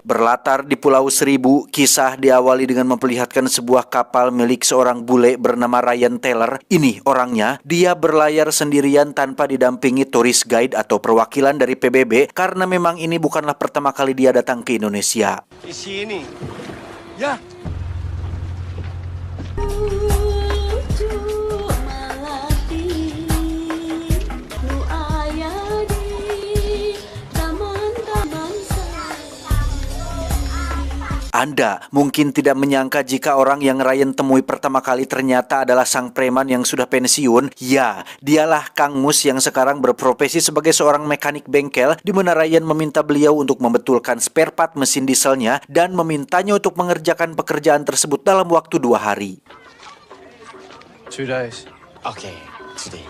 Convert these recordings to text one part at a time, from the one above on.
Berlatar di Pulau Seribu, kisah diawali dengan memperlihatkan sebuah kapal milik seorang bule bernama Ryan Taylor. Ini orangnya, dia berlayar sendirian tanpa didampingi tourist guide atau perwakilan dari PBB karena memang ini bukanlah pertama kali dia datang ke Indonesia. Di sini. Ya. Anda mungkin tidak menyangka jika orang yang Ryan temui pertama kali ternyata adalah sang preman yang sudah pensiun. Ya, dialah Kang Mus yang sekarang berprofesi sebagai seorang mekanik bengkel, di mana Ryan meminta beliau untuk membetulkan spare part mesin dieselnya dan memintanya untuk mengerjakan pekerjaan tersebut dalam waktu 2 hari. 2 days. Okay, today.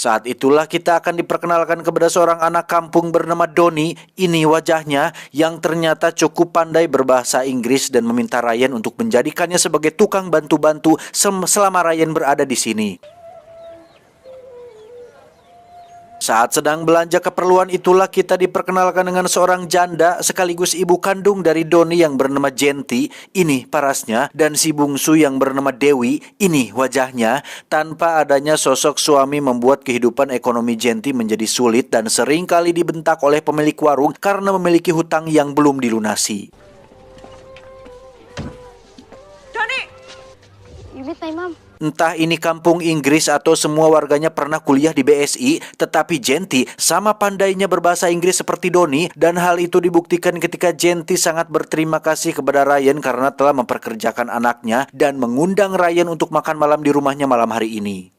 Saat itulah kita akan diperkenalkan kepada seorang anak kampung bernama Doni. Ini wajahnya yang ternyata cukup pandai berbahasa Inggris dan meminta Ryan untuk menjadikannya sebagai tukang bantu-bantu selama Ryan berada di sini. Saat sedang belanja keperluan itulah kita diperkenalkan dengan seorang janda sekaligus ibu kandung dari Doni yang bernama Jenti. Ini parasnya, dan si bungsu yang bernama Dewi. Ini wajahnya. Tanpa adanya sosok suami membuat kehidupan ekonomi Jenti menjadi sulit dan sering kali dibentak oleh pemilik warung karena memiliki hutang yang belum dilunasi. Doni! You meet my mom. Entah ini kampung Inggris atau semua warganya pernah kuliah di BSI, tetapi Jenti sama pandainya berbahasa Inggris seperti Doni, dan hal itu dibuktikan ketika Jenti sangat berterima kasih kepada Ryan karena telah memperkerjakan anaknya dan mengundang Ryan untuk makan malam di rumahnya malam hari ini.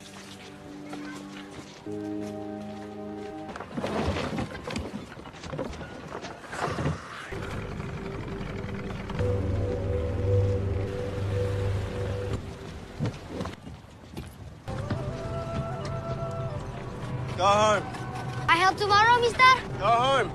Go home. I help tomorrow, mister. Go home.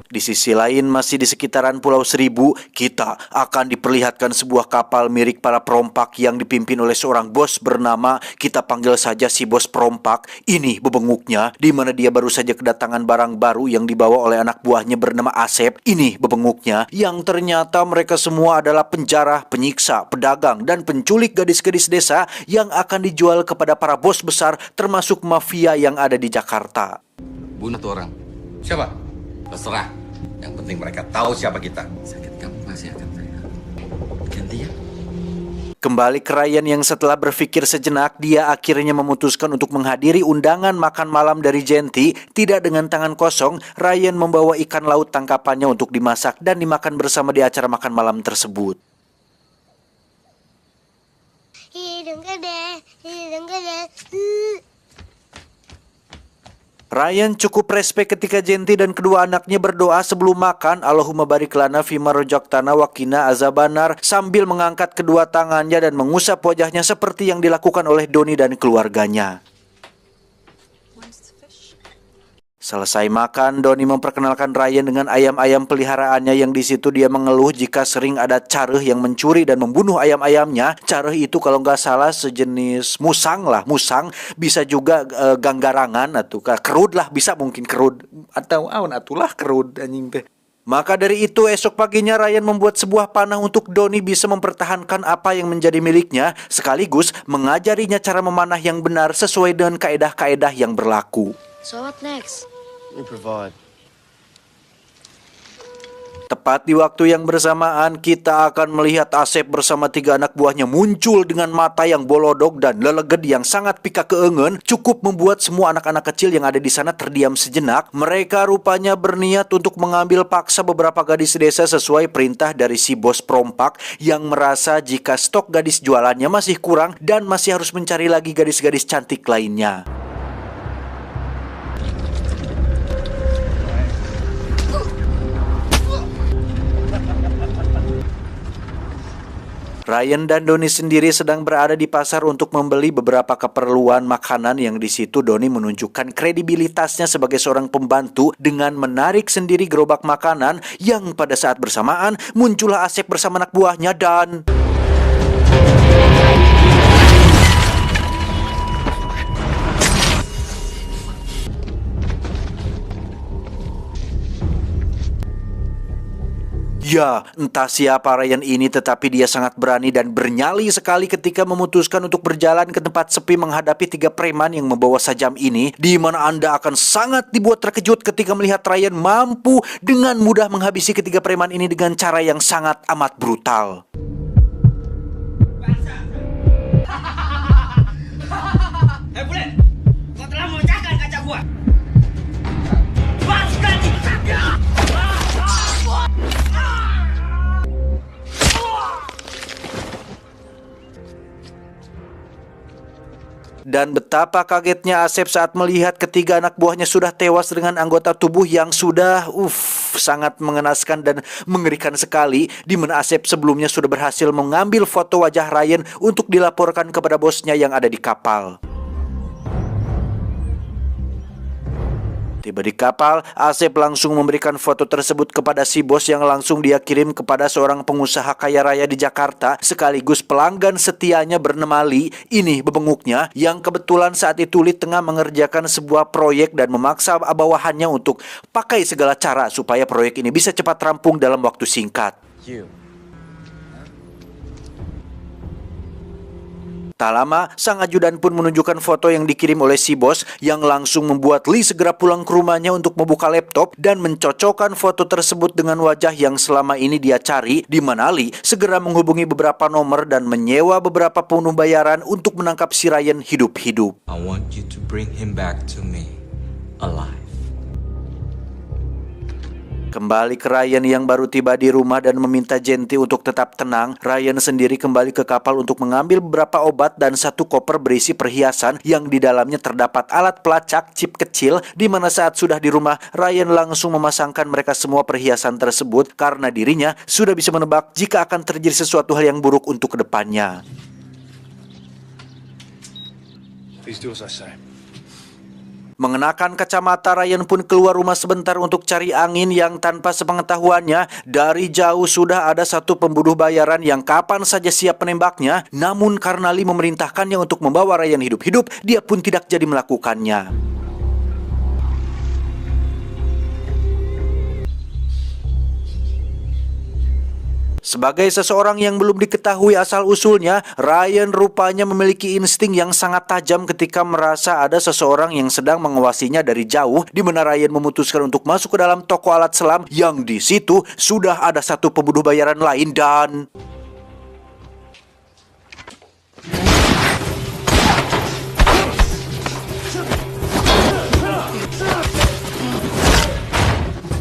Di sisi lain, masih di sekitaran Pulau Seribu, kita akan diperlihatkan sebuah kapal milik para perompak yang dipimpin oleh seorang bos bernama, kita panggil saja si bos perompak. Ini bebenguknya, di mana dia baru saja kedatangan barang baru yang dibawa oleh anak buahnya bernama Asep. Ini bebenguknya, yang ternyata mereka semua adalah penjara, penyiksa, pedagang, dan penculik gadis-gadis desa yang akan dijual kepada para bos besar, termasuk mafia yang ada di Jakarta. Bunuh tuh orang. Siapa? Terserah. Yang penting mereka tahu siapa kita. Sakit kamu masih akan saya. Ganti ya. Kembali ke Ryan yang setelah berpikir sejenak, dia akhirnya memutuskan untuk menghadiri undangan makan malam dari Jenti. Tidak dengan tangan kosong, Ryan membawa ikan laut tangkapannya untuk dimasak dan dimakan bersama di acara makan malam tersebut. Hidung gede, hidung gede. Ryan cukup respek ketika Jenti dan kedua anaknya berdoa sebelum makan, Allahumma barik lana fima rojaktana wakina azabanar, sambil mengangkat kedua tangannya dan mengusap wajahnya seperti yang dilakukan oleh Doni dan keluarganya. Selesai makan, Doni memperkenalkan Ryan dengan ayam-ayam peliharaannya yang di situ dia mengeluh jika sering ada careuh yang mencuri dan membunuh ayam-ayamnya. Careuh itu kalau nggak salah sejenis musang lah, musang, bisa juga ganggarangan atau kerud lah, bisa mungkin kerud atau awan atulah kerud anjing teh. Maka dari itu esok paginya Ryan membuat sebuah panah untuk Doni bisa mempertahankan apa yang menjadi miliknya, sekaligus mengajarinya cara memanah yang benar sesuai dengan kaedah-kaedah yang berlaku. So what next? We provide. Tepat di waktu yang bersamaan, kita akan melihat Asep bersama 3 anak buahnya muncul dengan mata yang bolodok dan leleged yang sangat pika keengen, cukup membuat semua anak-anak kecil yang ada di sana terdiam sejenak. Mereka rupanya berniat untuk mengambil paksa beberapa gadis desa sesuai perintah dari si bos perompak yang merasa jika stok gadis jualannya masih kurang dan masih harus mencari lagi gadis-gadis cantik lainnya. Ryan dan Doni sendiri sedang berada di pasar untuk membeli beberapa keperluan makanan yang di situ Doni menunjukkan kredibilitasnya sebagai seorang pembantu dengan menarik sendiri gerobak makanan yang pada saat bersamaan muncullah Asep bersama anak buahnya dan Ya, entah siapa Ryan ini, tetapi dia sangat berani dan bernyali sekali ketika memutuskan untuk berjalan ke tempat sepi menghadapi 3 preman yang membawa sajam ini, di mana Anda akan sangat dibuat terkejut ketika melihat Ryan mampu dengan mudah menghabisi ketiga preman ini dengan cara yang sangat amat brutal. Hei Bulet, kau telah memecahkan kaca gua. Dan betapa kagetnya Asep saat melihat ketiga anak buahnya sudah tewas dengan anggota tubuh yang sudah sangat mengenaskan dan mengerikan sekali, di mana Asep sebelumnya sudah berhasil mengambil foto wajah Ryan untuk dilaporkan kepada bosnya yang ada di kapal. Tiba di kapal, Asep langsung memberikan foto tersebut kepada si bos yang langsung dia kirim kepada seorang pengusaha kaya raya di Jakarta sekaligus pelanggan setianya bernama Lee. Ini bebenguknya yang kebetulan saat itu Lee tengah mengerjakan sebuah proyek dan memaksa bawahannya untuk pakai segala cara supaya proyek ini bisa cepat rampung dalam waktu singkat. Tak lama, sang ajudan pun menunjukkan foto yang dikirim oleh si bos yang langsung membuat Lee segera pulang ke rumahnya untuk membuka laptop dan mencocokkan foto tersebut dengan wajah yang selama ini dia cari, di mana Lee segera menghubungi beberapa nomor dan menyewa beberapa pembunuh bayaran untuk menangkap si Ryan hidup-hidup. I want you to bring him back to me alive. Kembali ke Ryan yang baru tiba di rumah dan meminta Genti untuk tetap tenang, Ryan sendiri kembali ke kapal untuk mengambil beberapa obat dan satu koper berisi perhiasan yang di dalamnya terdapat alat pelacak chip kecil, di mana saat sudah di rumah, Ryan langsung memasangkan mereka semua perhiasan tersebut karena dirinya sudah bisa menebak jika akan terjadi sesuatu hal yang buruk untuk kedepannya. Please do as I say. Mengenakan kacamata, Ryan pun keluar rumah sebentar untuk cari angin yang tanpa sepengetahuannya, dari jauh sudah ada satu pembunuh bayaran yang kapan saja siap menembaknya. Namun karena Lee memerintahkannya untuk membawa Ryan hidup-hidup, dia pun tidak jadi melakukannya. Sebagai seseorang yang belum diketahui asal-usulnya, Ryan rupanya memiliki insting yang sangat tajam ketika merasa ada seseorang yang sedang mengawasinya dari jauh, di mana Ryan memutuskan untuk masuk ke dalam toko alat selam yang di situ sudah ada satu pembunuh bayaran lain dan...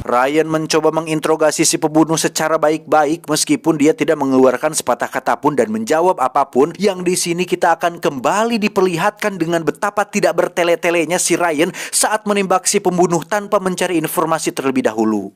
Ryan mencoba menginterogasi si pembunuh secara baik-baik meskipun dia tidak mengeluarkan sepatah kata pun dan menjawab apapun, yang di sini kita akan kembali diperlihatkan dengan betapa tidak bertele-telenya si Ryan saat menembak si pembunuh tanpa mencari informasi terlebih dahulu.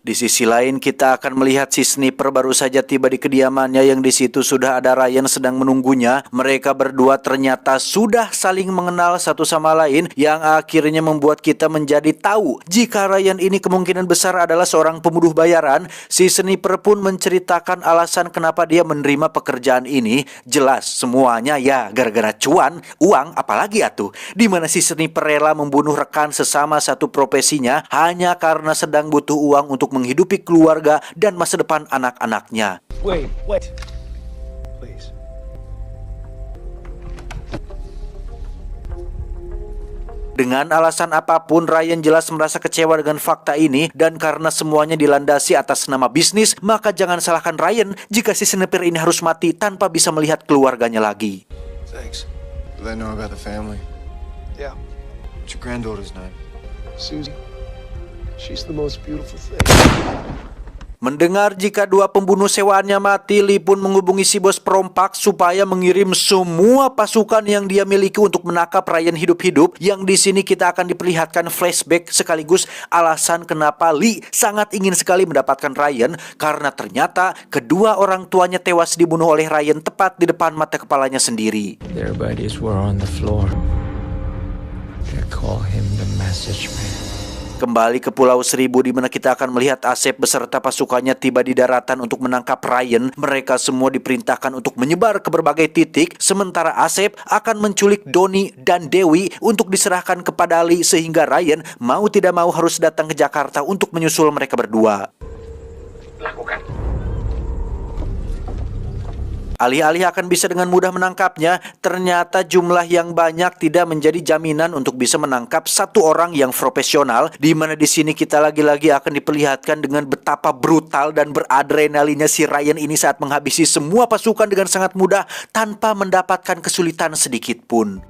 Di sisi lain, kita akan melihat si sniper baru saja tiba di kediamannya yang di situ sudah ada Ryan sedang menunggunya. Mereka berdua ternyata sudah saling mengenal satu sama lain, yang akhirnya membuat kita menjadi tahu jika Ryan ini kemungkinan besar adalah seorang pembunuh bayaran. Si sniper pun menceritakan alasan kenapa dia menerima pekerjaan ini. Jelas semuanya ya gara-gara cuan, uang, apalagi atuh. Dimana si sniper rela membunuh rekan sesama satu profesinya hanya karena sedang butuh uang untuk menghidupi keluarga dan masa depan anak-anaknya. Wait. Please. Dengan alasan apapun, Ryan jelas merasa kecewa dengan fakta ini, dan karena semuanya dilandasi atas nama bisnis, maka jangan salahkan Ryan jika si sniper ini harus mati tanpa bisa melihat keluarganya lagi. Thanks. Do they know about the family? Yeah. What's your granddaughter's name? Susie. She's the most beautiful thing. Mendengar jika dua pembunuh sewaannya mati, Lee pun menghubungi si bos perompak supaya mengirim semua pasukan yang dia miliki untuk menangkap Ryan hidup-hidup. Yang di sini kita akan diperlihatkan flashback sekaligus alasan kenapa Lee sangat ingin sekali mendapatkan Ryan, karena ternyata kedua orang tuanya tewas dibunuh oleh Ryan tepat di depan mata kepalanya sendiri. Their bodies were on the floor. They call him the message man. Kembali ke Pulau Seribu di mana kita akan melihat Asep beserta pasukannya tiba di daratan untuk menangkap Ryan. Mereka semua diperintahkan untuk menyebar ke berbagai titik, sementara Asep akan menculik Doni dan Dewi untuk diserahkan kepada Ali sehingga Ryan mau tidak mau harus datang ke Jakarta untuk menyusul mereka berdua. Alih-alih akan bisa dengan mudah menangkapnya, ternyata jumlah yang banyak tidak menjadi jaminan untuk bisa menangkap satu orang yang profesional, di mana di sini kita lagi-lagi akan diperlihatkan dengan betapa brutal dan beradrenalinnya si Ryan ini saat menghabisi semua pasukan dengan sangat mudah tanpa mendapatkan kesulitan sedikit pun.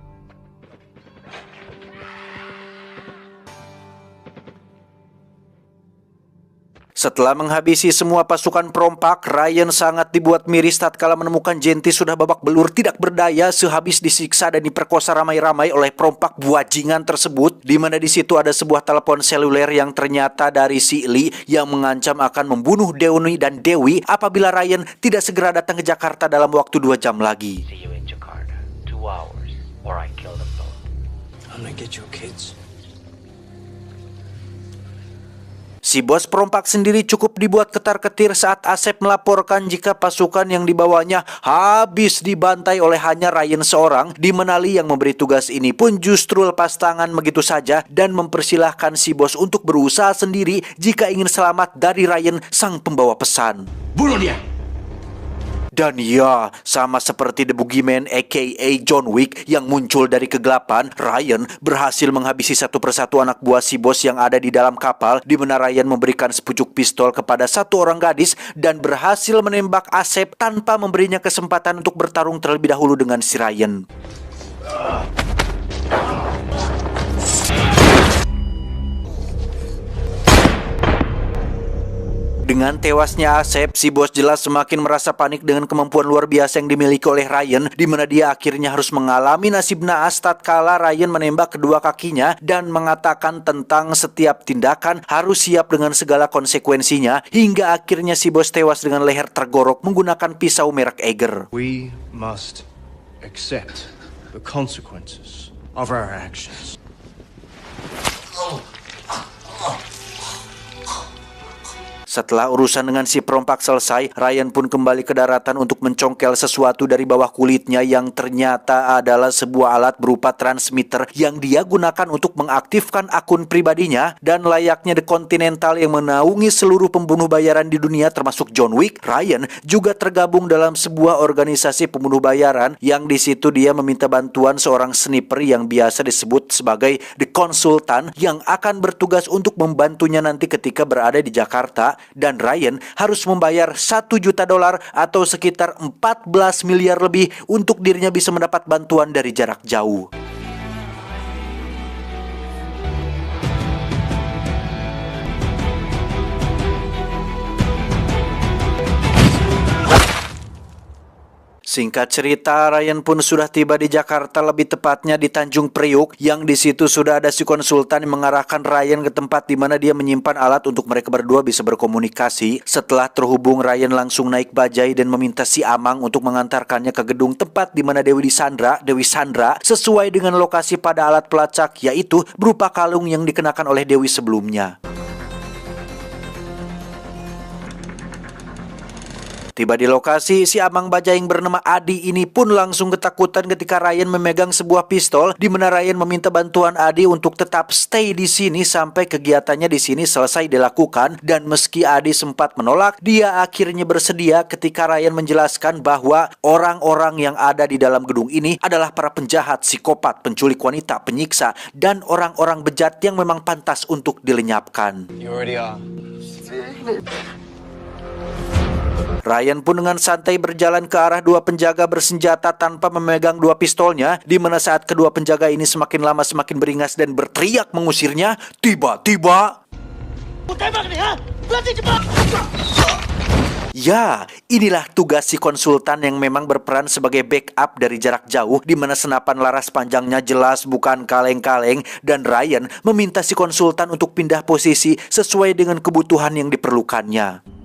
Setelah menghabisi semua pasukan perompak, Ryan sangat dibuat miris tatkala menemukan Genti sudah babak belur tidak berdaya sehabis disiksa dan diperkosa ramai-ramai oleh perompak buajingan tersebut, di mana di situ ada sebuah telepon seluler yang ternyata dari si Lee yang mengancam akan membunuh Doni dan Dewi apabila Ryan tidak segera datang ke Jakarta dalam waktu 2 jam lagi. See you in Jakarta. 2 hours, or I kill them both. I'm gonna get your kids. Si bos perompak sendiri cukup dibuat ketar-ketir saat Asep melaporkan jika pasukan yang dibawanya habis dibantai oleh hanya Ryan seorang, di mana Lee yang memberi tugas ini pun justru lepas tangan begitu saja dan mempersilahkan si bos untuk berusaha sendiri jika ingin selamat dari Ryan sang pembawa pesan. Bunuh dia! Dan ya, sama seperti The Boogeyman aka John Wick yang muncul dari kegelapan, Ryan berhasil menghabisi satu persatu anak buah si bos yang ada di dalam kapal, di mana Ryan memberikan sepucuk pistol kepada satu orang gadis dan berhasil menembak Asep tanpa memberinya kesempatan untuk bertarung terlebih dahulu dengan si Ryan. Dengan tewasnya Asep, si bos jelas semakin merasa panik dengan kemampuan luar biasa yang dimiliki oleh Ryan, di mana dia akhirnya harus mengalami nasib naas tatkala Ryan menembak kedua kakinya dan mengatakan tentang setiap tindakan harus siap dengan segala konsekuensinya, hingga akhirnya si bos tewas dengan leher tergorok menggunakan pisau merek Eiger. We must accept the consequences of our actions. Setelah urusan dengan si perompak selesai, Ryan pun kembali ke daratan untuk mencongkel sesuatu dari bawah kulitnya yang ternyata adalah sebuah alat berupa transmitter yang dia gunakan untuk mengaktifkan akun pribadinya. Dan layaknya The Continental yang menaungi seluruh pembunuh bayaran di dunia termasuk John Wick, Ryan juga tergabung dalam sebuah organisasi pembunuh bayaran yang di situ dia meminta bantuan seorang sniper yang biasa disebut sebagai The Consultant yang akan bertugas untuk membantunya nanti ketika berada di Jakarta. Dan Ryan harus membayar $1 juta atau sekitar 14 miliar lebih untuk dirinya bisa mendapat bantuan dari jarak jauh. Singkat cerita, Ryan pun sudah tiba di Jakarta, lebih tepatnya di Tanjung Priuk, yang di situ sudah ada si konsultan yang mengarahkan Ryan ke tempat di mana dia menyimpan alat untuk mereka berdua bisa berkomunikasi. Setelah terhubung, Ryan langsung naik bajai dan meminta si Amang untuk mengantarkannya ke gedung tempat di mana Dewi Sandra sesuai dengan lokasi pada alat pelacak, yaitu berupa kalung yang dikenakan oleh Dewi sebelumnya. Tiba di lokasi, si abang baja yang bernama Adi ini pun langsung ketakutan ketika Ryan memegang sebuah pistol, di mana Ryan meminta bantuan Adi untuk tetap stay di sini sampai kegiatannya di sini selesai dilakukan. Dan meski Adi sempat menolak, dia akhirnya bersedia ketika Ryan menjelaskan bahwa orang-orang yang ada di dalam gedung ini adalah para penjahat, psikopat, penculik wanita, penyiksa, dan orang-orang bejat yang memang pantas untuk dilenyapkan. You already are. Ryan pun dengan santai berjalan ke arah dua penjaga bersenjata tanpa memegang dua pistolnya, di mana saat kedua penjaga ini semakin lama semakin beringas dan berteriak mengusirnya, tiba-tiba ya, inilah tugas si konsultan yang memang berperan sebagai backup dari jarak jauh, di mana senapan laras panjangnya jelas bukan kaleng-kaleng, dan Ryan meminta si konsultan untuk pindah posisi sesuai dengan kebutuhan yang diperlukannya.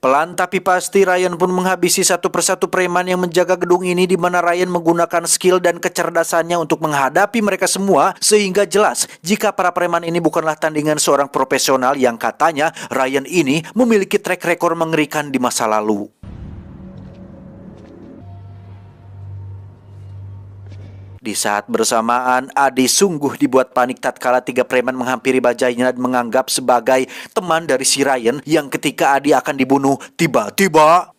Pelan tapi pasti Ryan pun menghabisi satu persatu preman yang menjaga gedung ini, di mana Ryan menggunakan skill dan kecerdasannya untuk menghadapi mereka semua, sehingga jelas jika para preman ini bukanlah tandingan seorang profesional yang katanya Ryan ini memiliki track record mengerikan di masa lalu. Di saat bersamaan, Adi sungguh dibuat panik tatkala 3 preman menghampiri bajainya dan menganggap sebagai teman dari si Ryan, yang ketika Adi akan dibunuh, tiba-tiba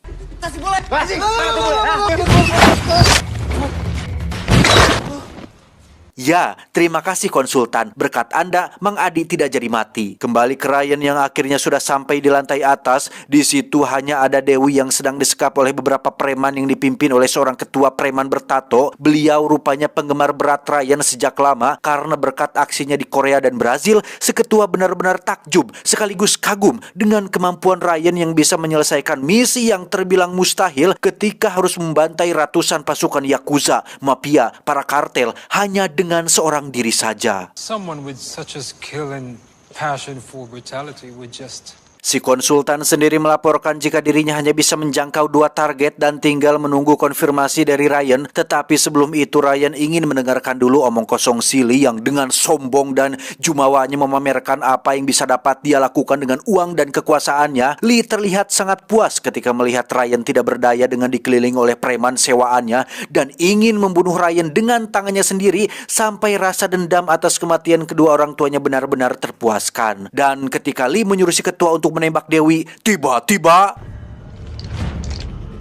ya, terima kasih konsultan. Berkat Anda, Mang Adi tidak jadi mati. Kembali ke Ryan yang akhirnya sudah sampai di lantai atas. Di situ hanya ada Dewi yang sedang disekap oleh beberapa preman yang dipimpin oleh seorang ketua preman bertato. Beliau rupanya penggemar berat Ryan sejak lama karena berkat aksinya di Korea dan Brazil, si ketua benar-benar takjub sekaligus kagum dengan kemampuan Ryan yang bisa menyelesaikan misi yang terbilang mustahil ketika harus membantai ratusan pasukan Yakuza, mafia, para kartel hanya dengan seorang diri saja. Someone with such a skill and passion for brutality would just... Si konsultan sendiri melaporkan jika dirinya hanya bisa menjangkau 2 target dan tinggal menunggu konfirmasi dari Ryan. Tetapi sebelum itu Ryan ingin mendengarkan dulu omong kosong si Lee yang dengan sombong dan jumawanya memamerkan apa yang bisa dapat dia lakukan dengan uang dan kekuasaannya. Lee terlihat sangat puas ketika melihat Ryan tidak berdaya dengan dikelilingi oleh preman sewaannya dan ingin membunuh Ryan dengan tangannya sendiri sampai rasa dendam atas kematian kedua orang tuanya benar-benar terpuaskan. Dan ketika Lee menyuruh si ketua untuk menembak Dewi, tiba-tiba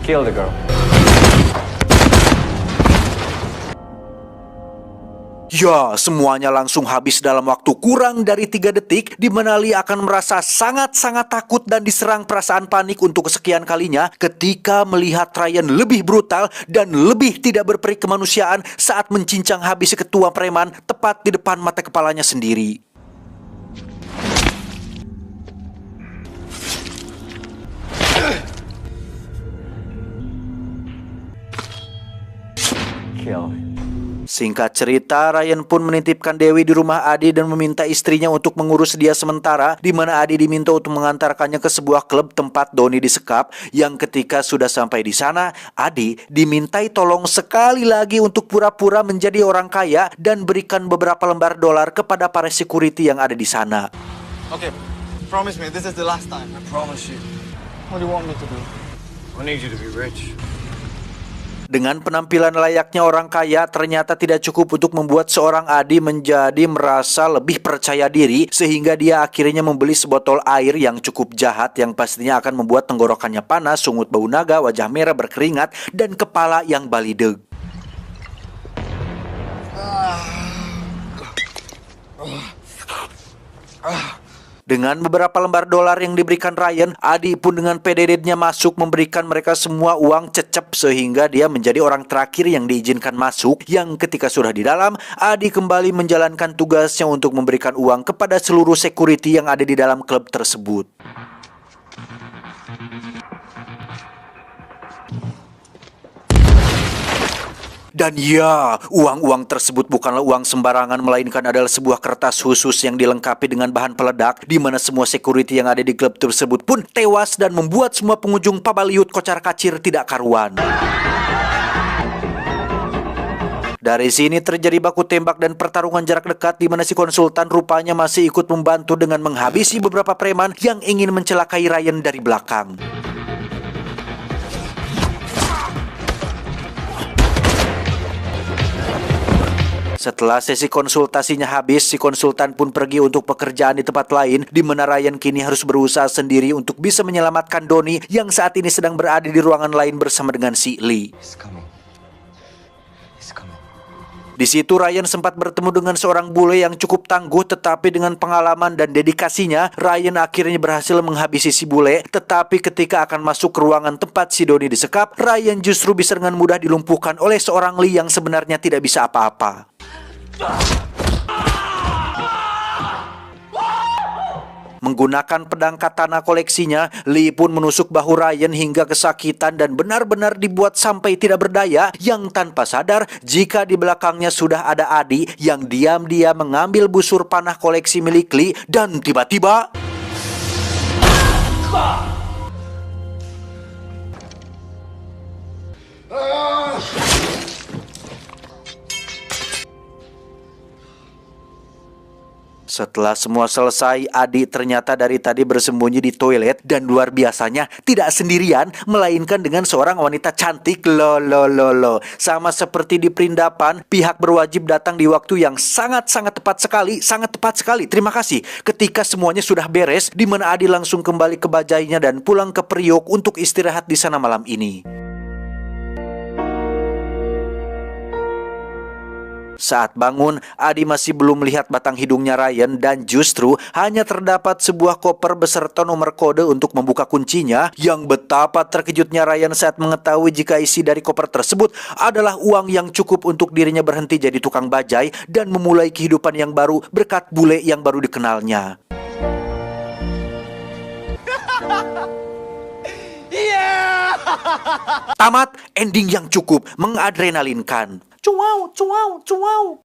Kill the girl. ya, semuanya langsung habis dalam waktu kurang dari 3 detik, di mana Lee akan merasa sangat-sangat takut dan diserang perasaan panik untuk kesekian kalinya ketika melihat Ryan lebih brutal dan lebih tidak berperi kemanusiaan saat mencincang habis ketua preman tepat di depan mata kepalanya sendiri. Singkat cerita, Ryan pun menitipkan Dewi di rumah Adi dan meminta istrinya untuk mengurus dia sementara, di mana Adi diminta untuk mengantarkannya ke sebuah klub tempat Doni disekap. Yang ketika sudah sampai di sana, Adi dimintai tolong sekali lagi untuk pura-pura menjadi orang kaya dan berikan beberapa lembar dolar kepada para security yang ada di sana. Okay, promise me this is the last time. I promise you. What do you want me to do? I need you to be rich. Dengan penampilan layaknya orang kaya, ternyata tidak cukup untuk membuat seorang Adi menjadi merasa lebih percaya diri, sehingga dia akhirnya membeli sebotol air yang cukup jahat yang pastinya akan membuat tenggorokannya panas, sungut bau naga, wajah merah berkeringat, dan kepala yang balideg. Dengan beberapa lembar dolar yang diberikan Ryan, Adi pun dengan PDD-nya masuk memberikan mereka semua uang cecep sehingga dia menjadi orang terakhir yang diizinkan masuk. Yang ketika sudah di dalam, Adi kembali menjalankan tugasnya untuk memberikan uang kepada seluruh security yang ada di dalam klub tersebut. Dan ya, uang-uang tersebut bukanlah uang sembarangan, melainkan adalah sebuah kertas khusus yang dilengkapi dengan bahan peledak, di mana semua security yang ada di klub tersebut pun tewas dan membuat semua pengunjung pabaliut kocar-kacir tidak karuan. Dari sini terjadi baku tembak dan pertarungan jarak dekat, di mana si konsultan rupanya masih ikut membantu dengan menghabisi beberapa preman yang ingin mencelakai Ryan dari belakang. Setelah sesi konsultasinya habis, si konsultan pun pergi untuk pekerjaan di tempat lain, di mana Ryan kini harus berusaha sendiri untuk bisa menyelamatkan Doni yang saat ini sedang berada di ruangan lain bersama dengan si Lee. Di situ Ryan sempat bertemu dengan seorang bule yang cukup tangguh, tetapi dengan pengalaman dan dedikasinya, Ryan akhirnya berhasil menghabisi si bule. Tetapi ketika akan masuk ke ruangan tempat si Doni disekap, Ryan justru bisa dengan mudah dilumpuhkan oleh seorang Lee yang sebenarnya tidak bisa apa-apa. Menggunakan pedang katana koleksinya, Lee pun menusuk bahu Ryan hingga kesakitan dan benar-benar dibuat sampai tidak berdaya, yang tanpa sadar jika di belakangnya sudah ada Adi yang diam-diam mengambil busur panah koleksi milik Lee dan tiba-tiba Setelah semua selesai, Adi ternyata dari tadi bersembunyi di toilet dan luar biasanya tidak sendirian, melainkan dengan seorang wanita cantik. Lo. Sama seperti di perindapan, pihak berwajib datang di waktu yang sangat tepat sekali. Terima kasih. Ketika semuanya sudah beres, di mana Adi langsung kembali ke bajainya dan pulang ke Priok untuk istirahat di sana malam ini. Saat bangun, Adi masih belum melihat batang hidungnya Ryan dan justru hanya terdapat sebuah koper beserta nomor kode untuk membuka kuncinya. Yang betapa terkejutnya Ryan saat mengetahui jika isi dari koper tersebut adalah uang yang cukup untuk dirinya berhenti jadi tukang bajai dan memulai kehidupan yang baru berkat bule yang baru dikenalnya. Tamat, ending yang cukup mengadrenalinkan. Cuau.